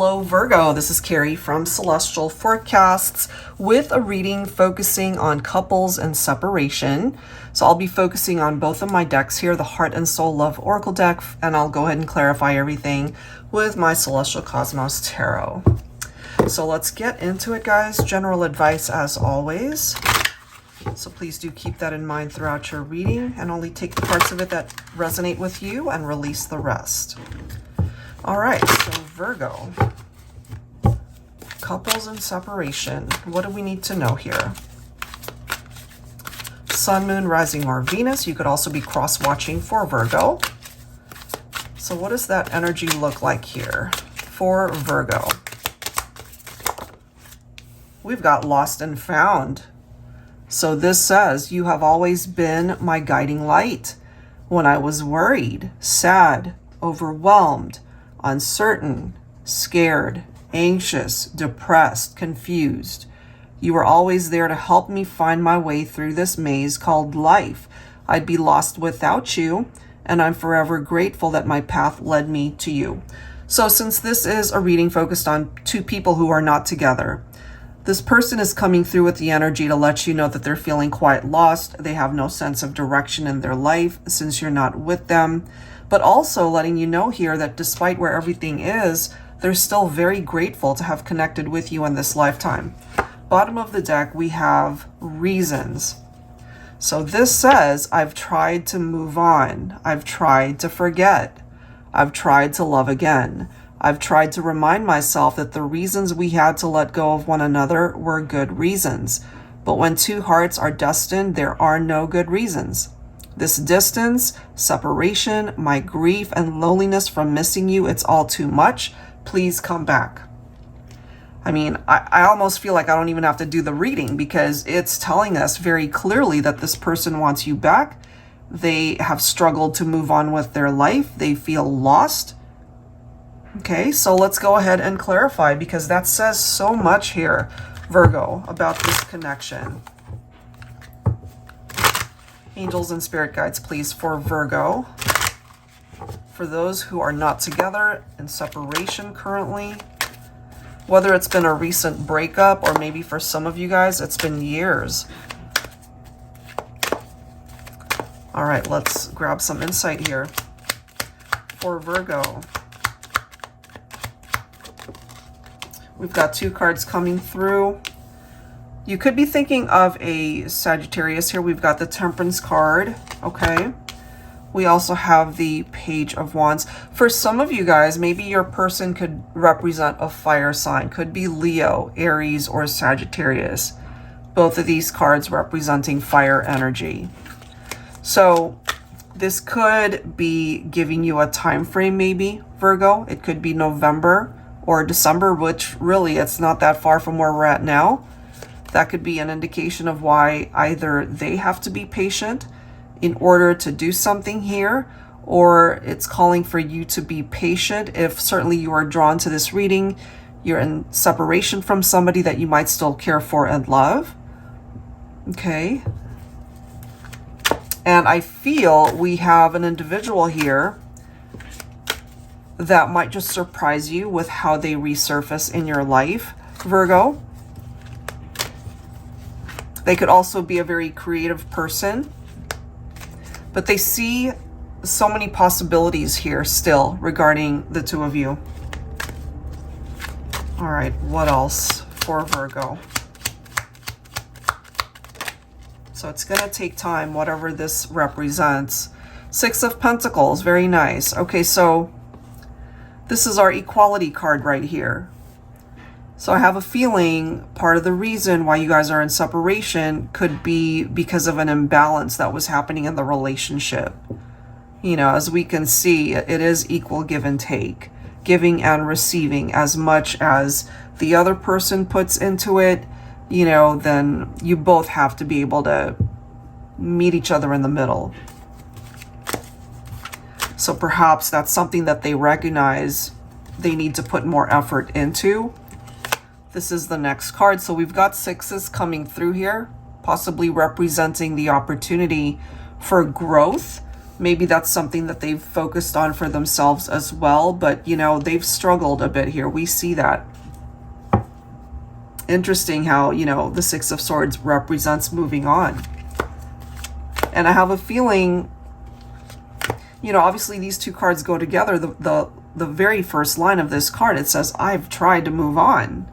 Hello Virgo, this is Carrie from Celestial Forecasts with a reading focusing on couples and separation. So I'll be focusing on both of my decks here, the Heart and Soul Love Oracle deck, and I'll go ahead and clarify everything with my Celestial Cosmos Tarot. So let's get into it, guys. General advice as always. So please do keep that in mind throughout your reading and only take the parts of it that resonate with you and release the rest. All right, so Virgo, couples and separation. What do we need to know here? Sun, Moon, Rising, or Venus. You could also be cross-watching for Virgo. So what does that energy look like here for Virgo? We've got lost and found. So this says, you have always been my guiding light. When I was worried, sad, overwhelmed, uncertain, scared, anxious, depressed, confused, you were always there to help me find my way through this maze called life. I'd be lost without you, and I'm forever grateful that my path led me to you. So since this is a reading focused on two people who are not together, this person is coming through with the energy to let you know that they're feeling quite lost. They have no sense of direction in their life since you're not with them. But also letting you know here that despite where everything is, they're still very grateful to have connected with you in this lifetime. Bottom of the deck, we have reasons. So this says, I've tried to move on. I've tried to forget. I've tried to love again. I've tried to remind myself that the reasons we had to let go of one another were good reasons. But when two hearts are destined, there are no good reasons. This distance, separation, my grief and loneliness from missing you, it's all too much. Please come back. I mean, I almost feel like I don't even have to do the reading because it's telling us very clearly that this person wants you back. They have struggled to move on with their life. They feel lost. Okay, so let's go ahead and clarify because that says so much here, Virgo, about this connection. Angels and spirit guides, please, for Virgo. For those who are not together, in separation currently, whether it's been a recent breakup or maybe for some of you guys, it's been years. All right, let's grab some insight here for Virgo. We've got two cards coming through. You could be thinking of a Sagittarius here. We've got the Temperance card, okay? We also have the Page of Wands. For some of you guys, maybe your person could represent a fire sign. Could be Leo, Aries, or Sagittarius. Both of these cards representing fire energy. So this could be giving you a time frame maybe, Virgo. It could be November or December, which really it's not that far from where we're at now. That could be an indication of why either they have to be patient in order to do something here, or it's calling for you to be patient if certainly you are drawn to this reading. You're in separation from somebody that you might still care for and love. Okay. And I feel we have an individual here that might just surprise you with how they resurface in your life, Virgo. They could also be a very creative person, but they see so many possibilities here still regarding the two of you. All right, what else for Virgo? So it's going to take time, whatever this represents. Six of Pentacles, very nice. Okay, so this is our equality card right here. So I have a feeling part of the reason why you guys are in separation could be because of an imbalance that was happening in the relationship. You know, as we can see, it is equal give and take, giving and receiving. As much as the other person puts into it, you know, then you both have to be able to meet each other in the middle. So perhaps that's something that they recognize they need to put more effort into. This is the next card. So we've got sixes coming through here, possibly representing the opportunity for growth, Maybe that's something that they've focused on for themselves as well, but you know, they've struggled a bit here. We see that. Interesting how, you know, the Six of Swords represents moving on. And I have a feeling, you know, obviously these two cards go together. The very first line of this card, it says, I've tried to move on.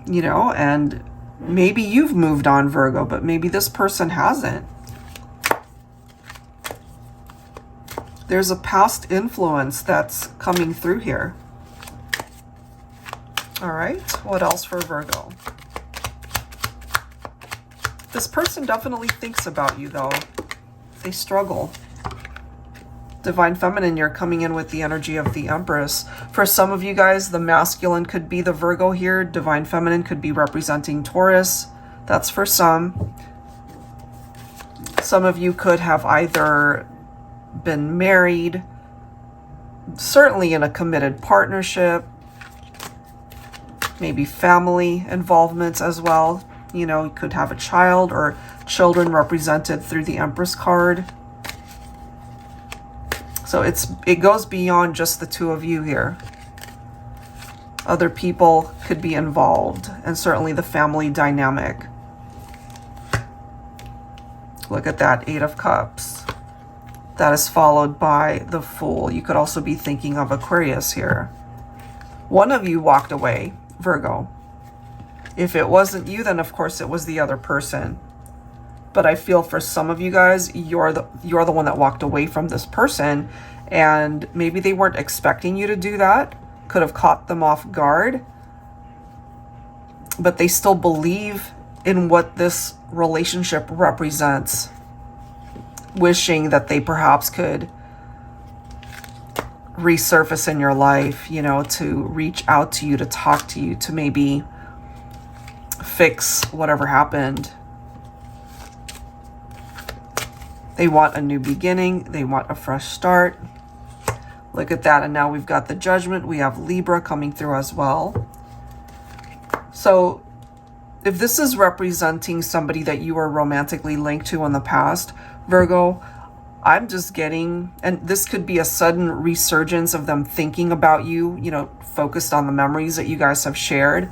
You know, and maybe you've moved on, Virgo, but maybe this person hasn't. There's a past influence that's coming through here. All right, what else for Virgo? This person definitely thinks about you, though. They struggle. Divine Feminine, you're coming in with the energy of the Empress. For some of you guys, the masculine could be the Virgo here. Divine Feminine could be representing Taurus. That's for some. Some of you could have either been married, certainly in a committed partnership, maybe family involvement as well. You know, you could have a child or children represented through the Empress card. So it goes beyond just the two of you here. Other people could be involved, and certainly the family dynamic. Look at that, Eight of Cups. That is followed by the Fool. You could also be thinking of Aquarius here. One of you walked away, Virgo. If it wasn't you, then of course it was the other person. But I feel for some of you guys, you're the one that walked away from this person, and maybe they weren't expecting you to do that. Could have caught them off guard, but they still believe in what this relationship represents, wishing that they perhaps could resurface in your life, you know, to reach out to you, to talk to you, to maybe fix whatever happened. They want a new beginning. They want a fresh start. Look at that. And now we've got the Judgment. We have Libra coming through as well. So if this is representing somebody that you were romantically linked to in the past, Virgo, I'm just getting, and this could be a sudden resurgence of them thinking about you, you know, focused on the memories that you guys have shared.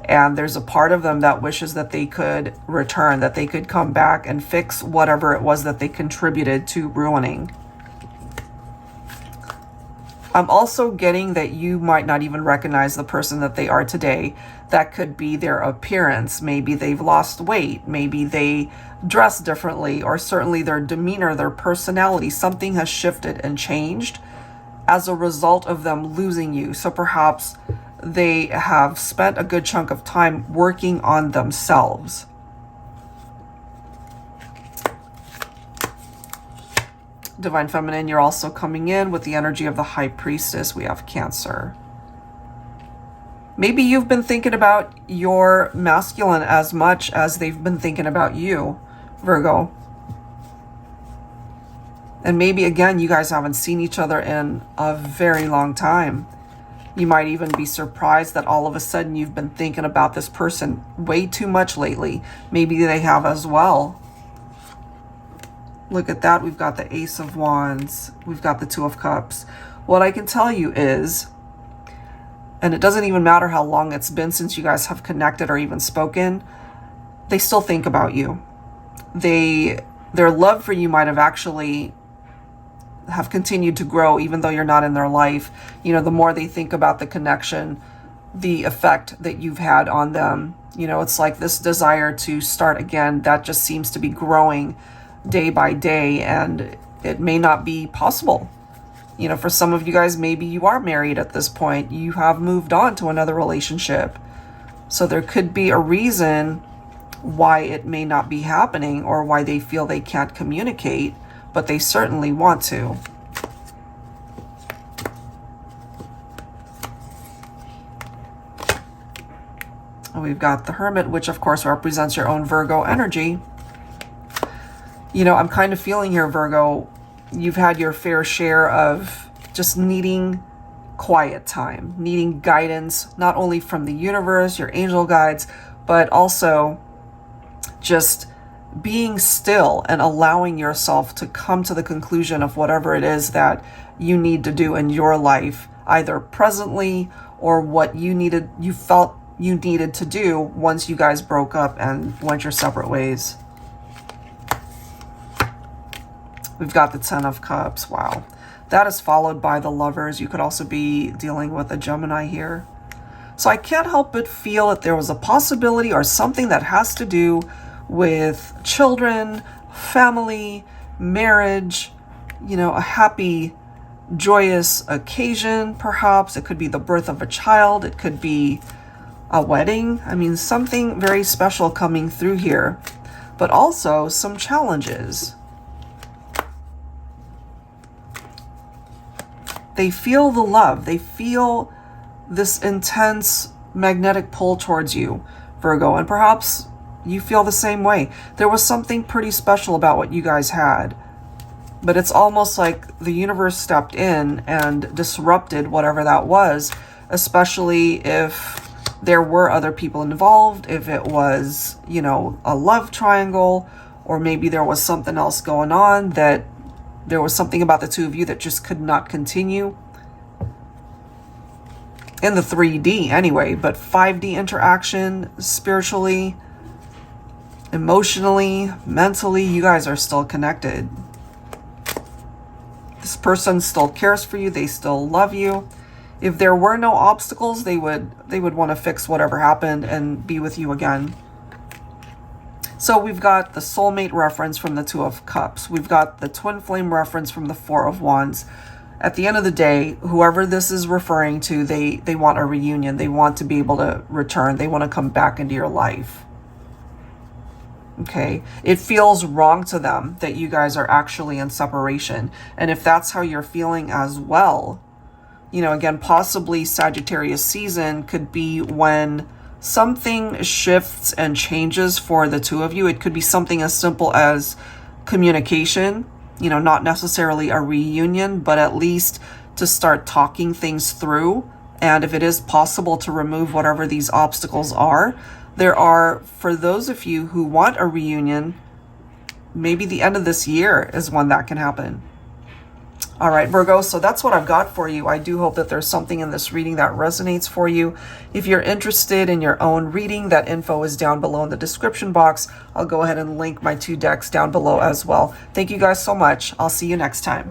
And there's a part of them that wishes that they could return, that they could come back and fix whatever it was that they contributed to ruining. I'm also getting that you might not even recognize the person that they are today. That could be their appearance. Maybe they've lost weight. Maybe they dress differently, or certainly their demeanor, their personality. Something has shifted and changed as a result of them losing you. So perhaps they have spent a good chunk of time working on themselves. Divine Feminine, you're also coming in with the energy of the High Priestess. We have Cancer. Maybe you've been thinking about your masculine as much as they've been thinking about you, Virgo. And maybe, again, you guys haven't seen each other in a very long time. You might even be surprised that all of a sudden you've been thinking about this person way too much lately. Maybe they have as well. Look at that. We've got the Ace of Wands. We've got the Two of Cups. What I can tell you is, and it doesn't even matter how long it's been since you guys have connected or even spoken, they still think about you. Their love for you might have actually have continued to grow even though you're not in their life. You know, the more they think about the connection, the effect that you've had on them, you know, it's like this desire to start again that just seems to be growing day by day, and it may not be possible. You know, for some of you guys, maybe you are married at this point. You have moved on to another relationship. So there could be a reason why it may not be happening, or why they feel they can't communicate, but they certainly want to. And we've got the Hermit, which of course represents your own Virgo energy. You know, I'm kind of feeling here, Virgo, you've had your fair share of just needing quiet time, needing guidance, not only from the universe, your angel guides, but also just being still and allowing yourself to come to the conclusion of whatever it is that you need to do in your life, either presently or what you felt you needed to do once you guys broke up and went your separate ways. We've got the Ten of Cups. Wow. That is followed by the Lovers. You could also be dealing with a Gemini here. So I can't help but feel that there was a possibility or something that has to do with children, family, marriage, you know, a happy, joyous occasion, perhaps. It could be the birth of a child. It could be a wedding. I mean, something very special coming through here, but also some challenges. They feel the love. They feel this intense magnetic pull towards you, Virgo, and perhaps you feel the same way. There was something pretty special about what you guys had, but it's almost like the universe stepped in and disrupted whatever that was, especially if there were other people involved, if it was, you know, a love triangle, or maybe there was something else going on, that there was something about the two of you that just could not continue. In the 3D anyway, but 5D interaction, spiritually, emotionally, mentally, you guys are still connected. This person still cares for you. They still love you. If there were no obstacles, they would want to fix whatever happened and be with you again. So we've got the soulmate reference from the Two of Cups. We've got the twin flame reference from the Four of Wands. At the end of the day, whoever this is referring to, they want a reunion. They want to be able to return. They want to come back into your life. Okay? It feels wrong to them that you guys are actually in separation. And if that's how you're feeling as well, you know, again, possibly Sagittarius season could be when something shifts and changes for the two of you. It could be something as simple as communication. You know, not necessarily a reunion, but at least to start talking things through. And if it is possible to remove whatever these obstacles are, there are, for those of you who want a reunion, maybe the end of this year is when that can happen. All right, Virgo, so that's what I've got for you. I do hope that there's something in this reading that resonates for you. If you're interested in your own reading, that info is down below in the description box. I'll go ahead and link my 2 decks down below as well. Thank you guys so much. I'll see you next time.